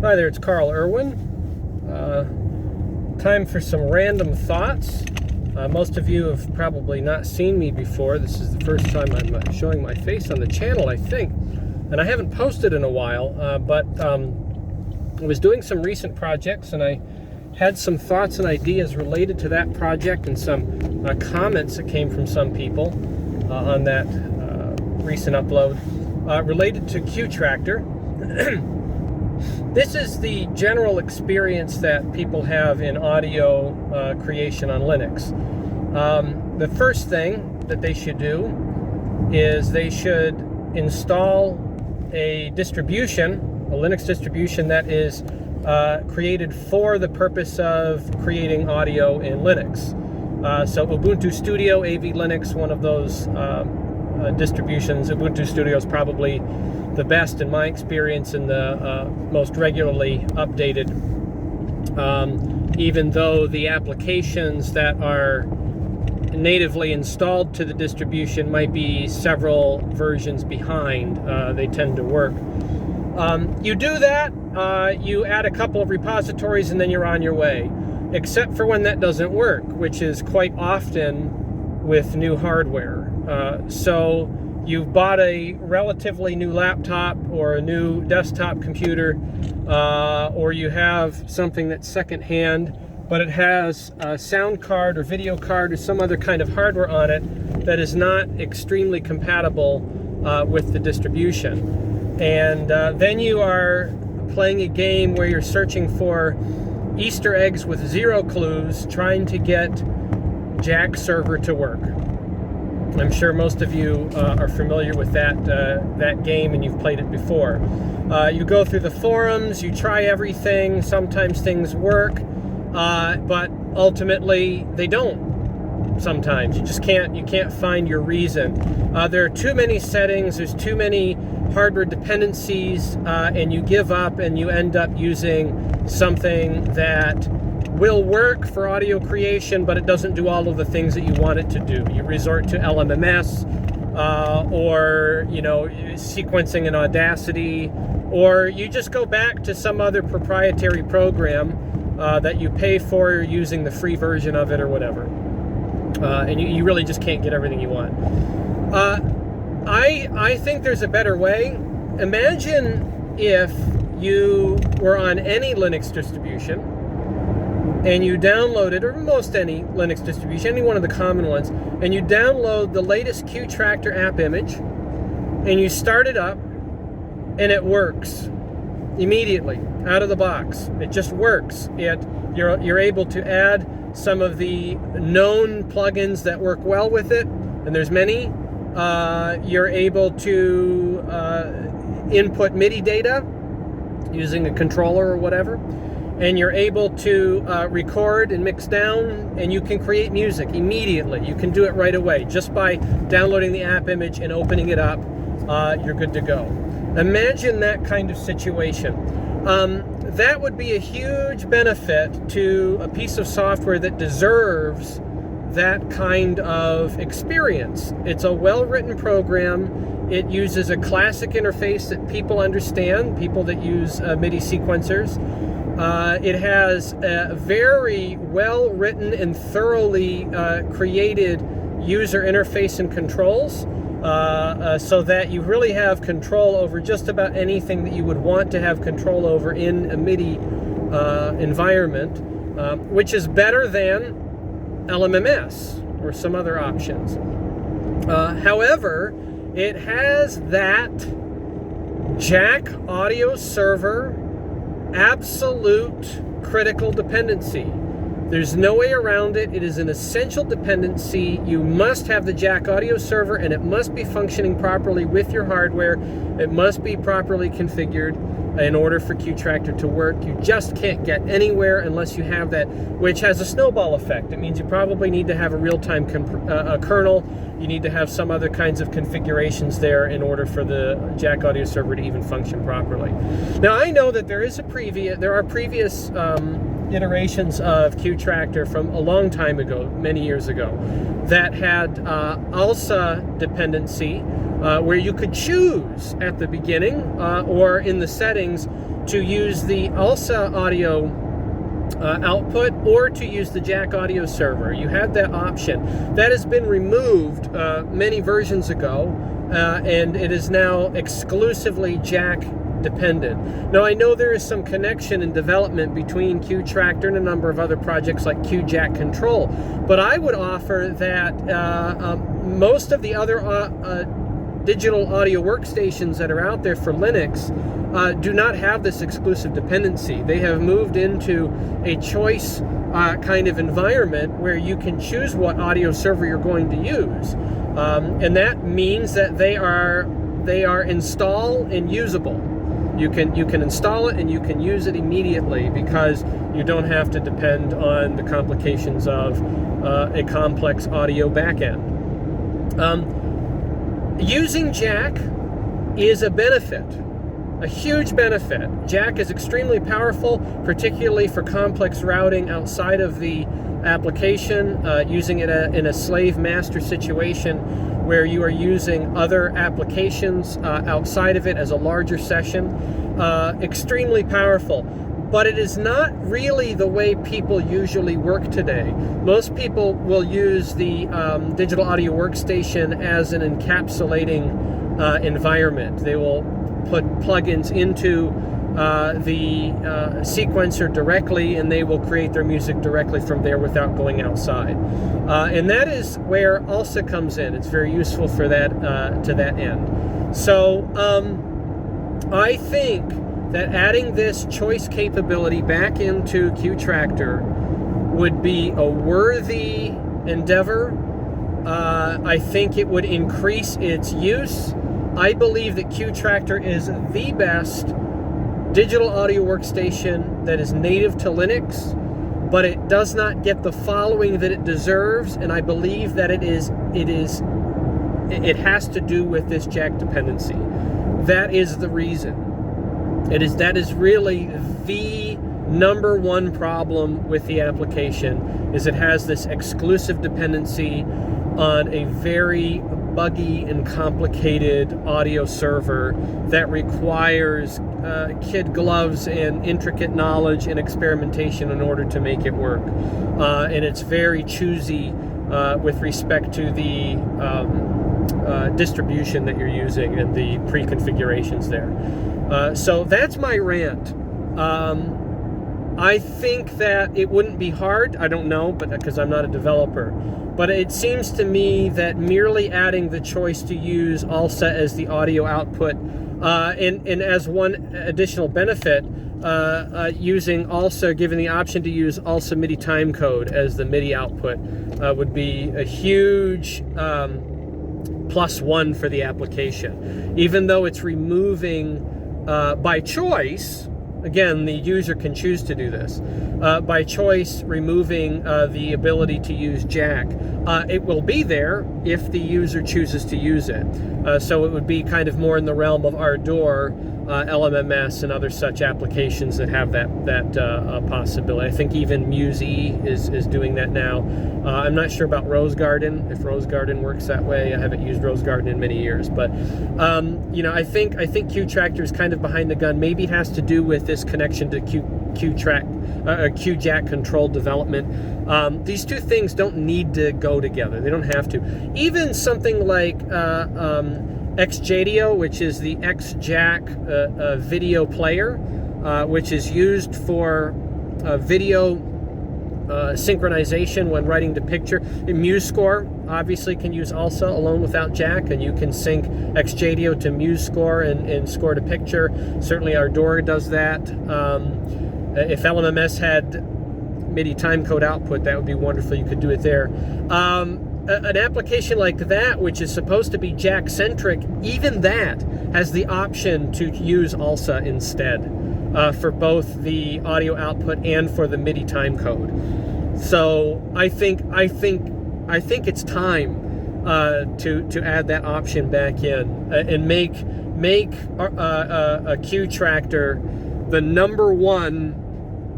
Hi there, it's Carl Irwin. Time for some random thoughts. Most of you have probably not seen me before. This is the first time I'm showing my face on the channel, I think. And I haven't posted in a while, but I was doing some recent projects and I had some thoughts and ideas related to that project and some comments that came from some people on that recent upload related to Qtractor. This is the general experience that people have in audio creation on Linux. The first thing that they should do is they should install a distribution, a Linux distribution that is created for the purpose of creating audio in Linux. So Ubuntu Studio, AV Linux, one of those distributions. Ubuntu Studio is probably the best in my experience and the most regularly updated, even though the applications that are natively installed to the distribution might be several versions behind. They tend to work. You do that, you add a couple of repositories and then you're on your way, except for when that doesn't work, which is quite often with new hardware. So you've bought a relatively new laptop or a new desktop computer, or you have something that's secondhand, but it has a sound card or video card or some other kind of hardware on it that is not extremely compatible with the distribution. And then you are playing a game where you're searching for Easter eggs with zero clues, trying to get Jack server to work. I'm sure most of you are familiar with that game and you've played it before. You go through the forums, you try everything, sometimes things work, but ultimately they don't. Sometimes you just can't find your reason. There are too many settings, there's too many hardware dependencies, and you give up and you end up using something that will work for audio creation, but it doesn't do all of the things that you want it to do. You resort to LMMS, or sequencing in Audacity, or you just go back to some other proprietary program that you pay for using the free version of it or whatever. And you really just can't get everything you want. I think there's a better way. Imagine if you were on any Linux distribution and you downloaded, or most any Linux distribution, any one of the common ones, and you download the latest Qtractor app image, and you start it up, and it works immediately, out of the box. It just works. You're able to add some of the known plugins that work well with it, and there's many. You're able to input MIDI data using a controller or whatever, and you're able to record and mix down, and you can create music immediately. You can do it right away just by downloading the app image and opening it up. You're good to go. Imagine that kind of situation. That would be a huge benefit to a piece of software that deserves that kind of experience. It's a well-written program. It uses a classic interface that people understand, people that use MIDI sequencers. It has a very well-written and thoroughly created user interface and controls, so that you really have control over just about anything that you would want to have control over in a MIDI environment, which is better than LMMS or some other options. However, it has that Jack audio server absolute critical dependency. There's no way around it. It is an essential dependency. You must have the Jack audio server, and it must be functioning properly with your hardware. It must be properly configured in order for Qtractor to work. You just can't get anywhere unless you have that, which has a snowball effect. It means you probably need to have a real-time kernel. You need to have some other kinds of configurations there in order for the Jack audio server to even function properly. Now, I know that there are previous iterations of Qtractor from a long time ago, many years ago, that had ALSA dependency, where you could choose at the beginning or in the settings to use the ALSA audio output or to use the jack audio server. You had that option. That has been removed many versions ago, and it is now exclusively jack dependent. Now, I know there is some connection and development between Qtractor and a number of other projects like Qjack Control, but I would offer that most of the other digital audio workstations that are out there for Linux do not have this exclusive dependency. They have moved into a choice kind of environment where you can choose what audio server you're going to use, and that means that they are install and usable. You can install it and you can use it immediately because you don't have to depend on the complications of a complex audio backend. Using Jack is a benefit, a huge benefit. Jack is extremely powerful, particularly for complex routing outside of the application, using it in a slave-master situation where you are using other applications outside of it as a larger session. Extremely powerful. But it is not really the way people usually work today. Most people will use the digital audio workstation as an encapsulating environment. They will put plugins into the sequencer directly, and they will create their music directly from there without going outside. And that is where ALSA comes in. It's very useful for that to that end. So I think that adding this choice capability back into Qtractor would be a worthy endeavor. I think it would increase its use. I believe that Qtractor is the best digital audio workstation that is native to Linux, but it does not get the following that it deserves, and I believe that it has to do with this jack dependency. That is the reason. That is really the number one problem with the application, is it has this exclusive dependency on a very buggy and complicated audio server that requires kid gloves and intricate knowledge and experimentation in order to make it work. And it's very choosy with respect to the distribution that you're using and the pre-configurations there. So that's my rant. I think that it wouldn't be hard. I don't know, but because I'm not a developer. But it seems to me that merely adding the choice to use ALSA as the audio output, and as one additional benefit, using ALSA, given the option to use ALSA MIDI timecode as the MIDI output, would be a huge +1 for the application. Even though it's removing by choice, again, the user can choose to do this, by choice removing the ability to use jack. It will be there if the user chooses to use it. So it would be kind of more in the realm of Ardor, LMMS, and other such applications that have that possibility. I think even Muse-E is doing that now. I'm not sure about Rose Garden, if Rose Garden works that way. I haven't used Rose Garden in many years, but you know, I think Qtractor is kind of behind the gun. Maybe it has to do with this connection to Qjack Control development. These two things don't need to go together. They don't have to. Even something like XJadio, which is the Xjack video player, which is used for video synchronization when writing to picture. MuseScore obviously can use ALSA alone without jack, and you can sync XJadio to MuseScore and score to picture. Certainly Ardor does that. If LMMS had MIDI timecode output, that would be wonderful. You could do it there. An application like that, which is supposed to be jack-centric, even that has the option to use ALSA instead for both the audio output and for the MIDI timecode. So I think it's time to add that option back in and make a Qtractor the #1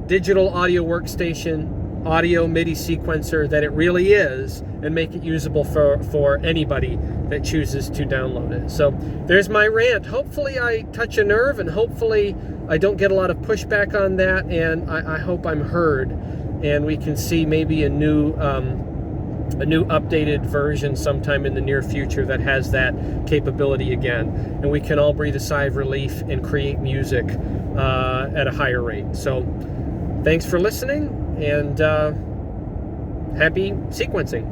digital audio workstation audio MIDI sequencer that it really is, and make it usable for anybody that chooses to download it. So there's my rant. Hopefully I touch a nerve, and hopefully I don't get a lot of pushback on that, and I hope I'm heard, and we can see maybe a new updated version sometime in the near future that has that capability again, and we can all breathe a sigh of relief and create music at a higher rate. So thanks for listening, and happy sequencing.